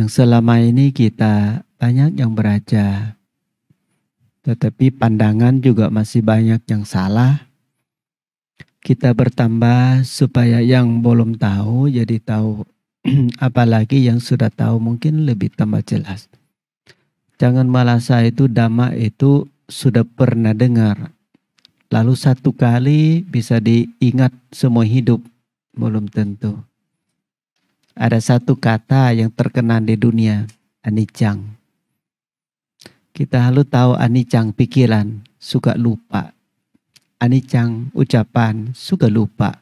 yang selama ini kita banyak yang beraja, tetapi pandangan juga masih banyak yang salah. Kita bertambah supaya yang belum tahu jadi tahu, apalagi yang sudah tahu mungkin lebih tambah jelas. Jangan merasa itu dhamma itu sudah pernah dengar, lalu satu kali bisa diingat semua hidup, belum tentu. Ada satu kata yang terkenal di dunia, anicang. Kita harus tahu anicang pikiran, suka lupa. Anicang ucapan, suka lupa.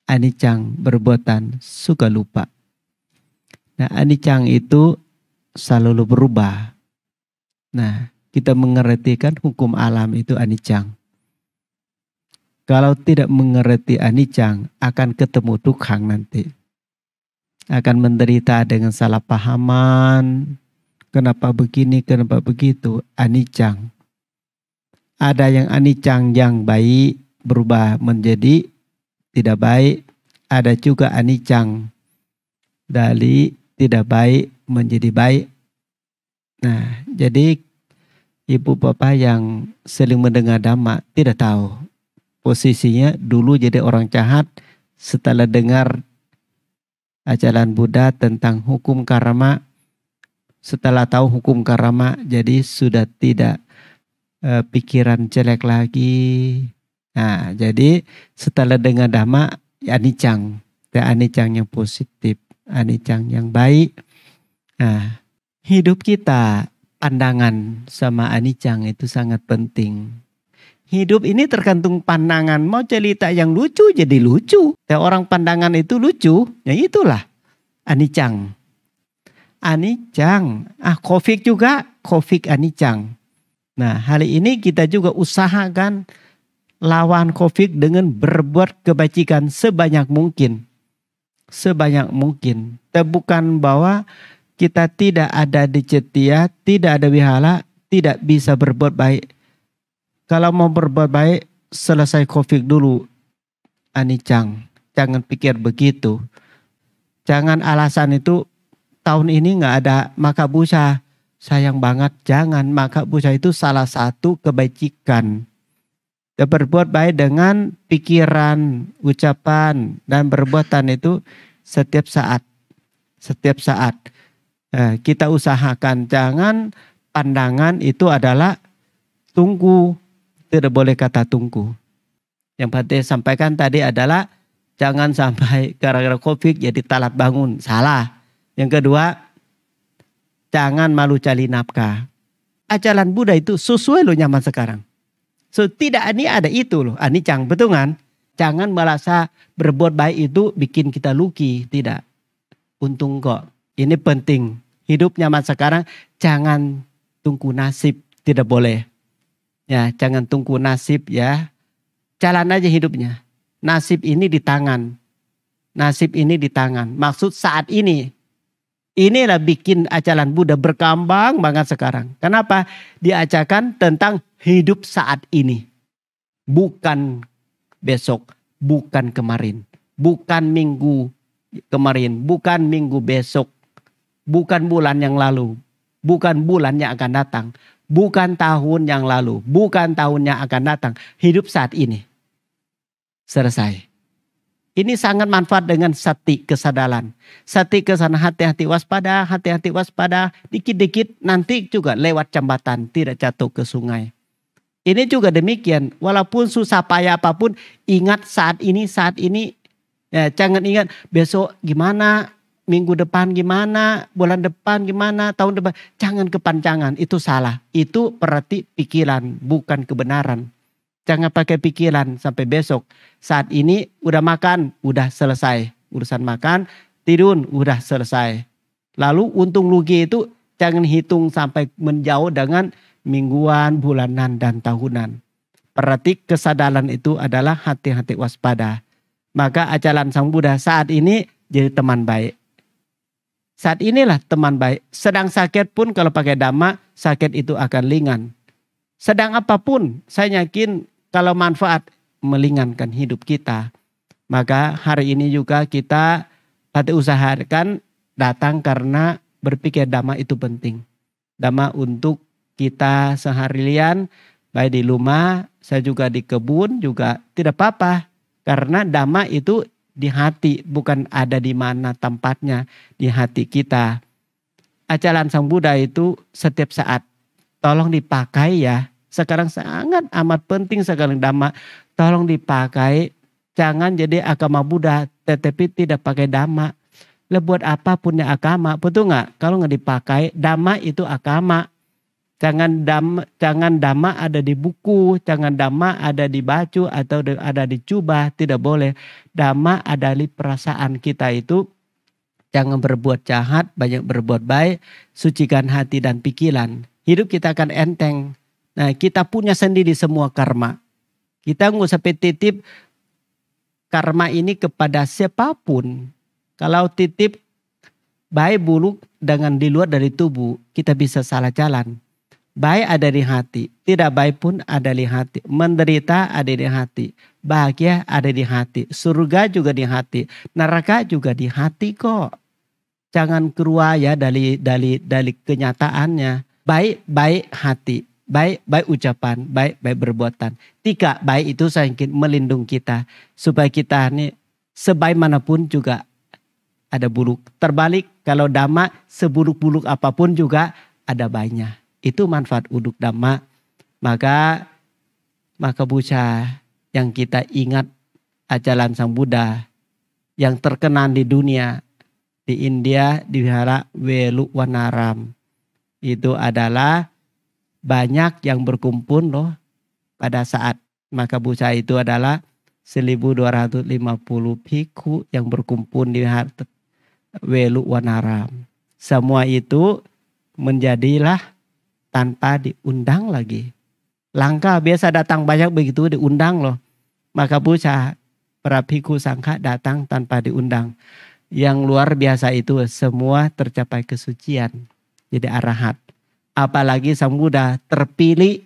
Anicang perbuatan, suka lupa. Nah, anicang itu selalu berubah. Nah, kita mengertikan hukum alam itu anicang. Kalau tidak mengerti anicang, akan ketemu tukhang nanti. Akan menderita dengan salah pahaman. Kenapa begini, kenapa begitu? Anicang. Ada yang anicang yang baik berubah menjadi tidak baik. Ada juga anicang dari tidak baik menjadi baik. Nah, jadi ibu bapak yang sering mendengar dhamma tidak tahu. Posisinya dulu jadi orang jahat, setelah dengar ajaran Buddha tentang hukum karma, setelah tahu hukum karma jadi sudah tidak pikiran jelek lagi. Nah, jadi setelah dengar dhamma, anicang. Anicang yang positif, anicang yang baik. Nah, hidup kita, pandangan sama anicang itu sangat penting. Hidup ini tergantung pandangan. Mau cerita yang lucu jadi lucu. Kalau orang pandangan itu lucu, ya itulah anicang. Anicang. Covid juga, covid anicang. Nah, hari ini kita juga usahakan lawan COVID dengan berbuat kebajikan sebanyak mungkin. Sebanyak mungkin. Bukan bahwa kita tidak ada di cetia, tidak ada wihara, tidak bisa berbuat baik. Kalau mau berbuat baik, selesai COVID dulu. Anicang. Jangan pikir begitu. Jangan alasan itu tahun ini nggak ada maka busa. Sayang banget, jangan. Maka busa itu salah satu kebajikan. Berbuat baik dengan pikiran, ucapan, dan perbuatan itu setiap saat. Setiap saat. Kita usahakan jangan pandangan itu adalah tunggu. Tidak boleh kata tunggu. Yang penting sampaikan tadi adalah jangan sampai gara-gara COVID jadi telat bangun. Salah. Yang kedua, jangan malu cari nafkah. Ajaran Buddha itu sesuai loh zaman sekarang. So, tidak ini ada itu loh. Anicang, betul kan? Jangan merasa berbuat baik itu bikin kita luki. Tidak. Untung kok. Ini penting. Hidup zaman sekarang jangan tunggu nasib. Tidak boleh. Ya, jangan tunggu nasib ya. Jalan aja hidupnya. Nasib ini di tangan. Nasib ini di tangan. Maksud saat ini. Inilah bikin ajaran Buddha berkembang banget sekarang. Kenapa? Diajarkan tentang hidup saat ini. Bukan besok. Bukan kemarin. Bukan minggu kemarin. Bukan minggu besok. Bukan bulan yang lalu. Bukan bulan yang akan datang. Bukan tahun yang lalu. Bukan tahun yang akan datang. Hidup saat ini. Selesai. Ini sangat manfaat dengan sati kesadaran. Sati kesadaran, hati-hati waspada, hati-hati waspada. Dikit-dikit nanti juga lewat jembatan, tidak jatuh ke sungai. Ini juga demikian. Walaupun susah payah apapun, ingat saat ini. Ya, jangan ingat besok gimana, minggu depan gimana, bulan depan gimana, tahun depan. Jangan kepanjangan, itu salah. Itu berarti pikiran, bukan kebenaran. Jangan pakai pikiran sampai besok. Saat ini udah makan, udah selesai. Urusan makan, tidur, udah selesai. Lalu untung rugi itu jangan hitung sampai menjauh dengan mingguan, bulanan, dan tahunan. Berarti kesadaran itu adalah hati-hati waspada. Maka ajaran Sang Buddha saat ini jadi teman baik. Saat inilah teman baik. Sedang sakit pun kalau pakai dhamma, sakit itu akan ringan. Sedang apapun, saya yakin kalau manfaat meringankan hidup kita. Maka hari ini juga kita usahakan datang karena berpikir dhamma itu penting. Dhamma untuk kita seharian, baik di rumah, saya juga di kebun juga tidak apa-apa. Karena dhamma itu di hati, bukan ada di mana tempatnya, di hati kita. Ajaran Sang Buddha itu setiap saat tolong dipakai ya. Sekarang sangat amat penting sekarang dhamma. Tolong dipakai, jangan jadi agama Buddha tetapi tidak pakai dhamma. Buat apapun yang agama, betul nggak? Kalau nggak dipakai, dhamma itu agama. Jangan dhamma ada di buku, jangan dhamma ada di baju atau ada di jubah, tidak boleh. Dhamma ada di perasaan kita itu. Jangan berbuat jahat, banyak berbuat baik, sucikan hati dan pikiran. Hidup kita akan enteng. Nah, kita punya sendiri semua karma. Kita nggak usah titip karma ini kepada siapapun. Kalau titip baik buruk dengan di luar dari tubuh, kita bisa salah jalan. Baik ada di hati, tidak baik pun ada di hati. Menderita ada di hati, bahagia ada di hati. Surga juga di hati, neraka juga di hati kok. Jangan keluar ya dari kenyataannya. Baik hati, baik ucapan, baik perbuatan. Tiga baik itu semakin melindungi kita supaya kita ini sebagaimanapun juga ada buruk. Terbalik kalau dhamma seburuk-buruk apapun juga ada baiknya. Itu manfaat uduk dhamma. Maka Buddha yang kita ingat ajaran Sang Buddha yang terkenal di dunia, di India di Wihara Veluvanaram. Itu adalah banyak yang berkumpul loh pada saat maka Buddha itu adalah 1250 bhikkhu yang berkumpul di Wihara Veluvanaram. Semua itu menjadilah tanpa diundang lagi. Langka biasa datang banyak begitu diundang loh. Maka Buddha para bhikkhu sangha datang tanpa diundang. Yang luar biasa itu semua tercapai kesucian. Jadi arahat. Apalagi Sang Buddha terpilih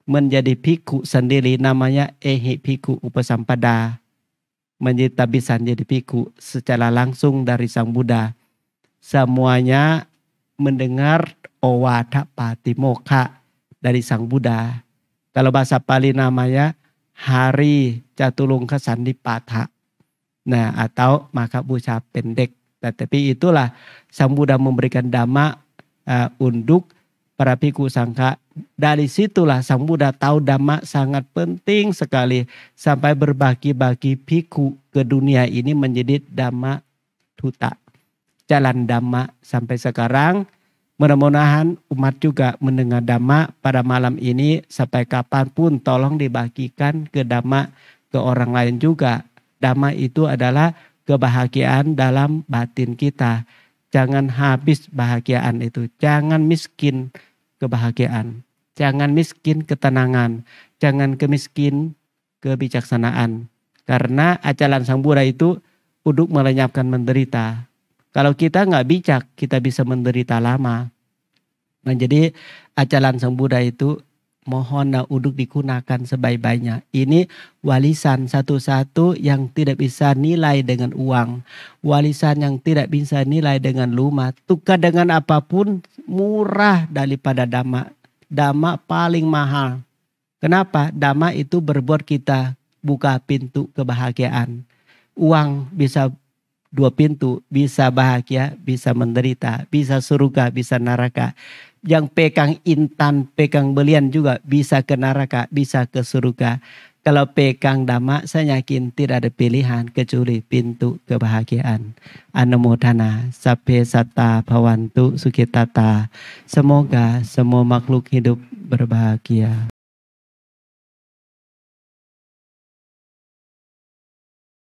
menjadi bhikkhu sendiri namanya Ehi Bhikkhu Upasampada. Menjadi bisa jadi bhikkhu secara langsung dari Sang Buddha. Semuanya mendengar Owada Patimokkha dari Sang Buddha. Kalau bahasa Pali namanya Hari Catulungka Sandipata. Nah, atau maka Buddha pendek. Tetapi itulah Sang Buddha memberikan dhamma untuk para bhikkhu sangha. Dari situlah Sang Buddha tahu dhamma sangat penting sekali. Sampai berbagi-bagi bhikkhu ke dunia ini menjadi dhamma tuta. Jalan dhamma sampai sekarang. Mudah-mudahan umat juga mendengar dhamma pada malam ini sampai kapanpun tolong dibagikan ke dhamma ke orang lain juga. Dhamma itu adalah kebahagiaan dalam batin kita. Jangan habis bahagiaan itu. Jangan miskin kebahagiaan. Jangan miskin ketenangan. Jangan kemiskin kebijaksanaan. Karena ajaran Sang Buddha itu untuk melenyapkan menderita. Kalau kita nggak bijak, kita bisa menderita lama. Nah, jadi ajaran Sang Buddha itu mohon untuk digunakan sebaik-baiknya. Ini warisan satu-satu yang tidak bisa nilai dengan uang. Warisan yang tidak bisa nilai dengan rumah. Tukar dengan apapun murah daripada dhamma. Dhamma paling mahal. Kenapa? Dhamma itu berbuat kita buka pintu kebahagiaan. Uang bisa dua pintu, bisa bahagia, bisa menderita, bisa surga, bisa neraka. Yang pegang intan, pegang belian juga bisa ke neraka, bisa ke surga. Kalau pegang dhamma, saya yakin tidak ada pilihan kecuali pintu kebahagiaan. Anumodana, sape satta bhavantu sukhitata. Semoga semua makhluk hidup berbahagia.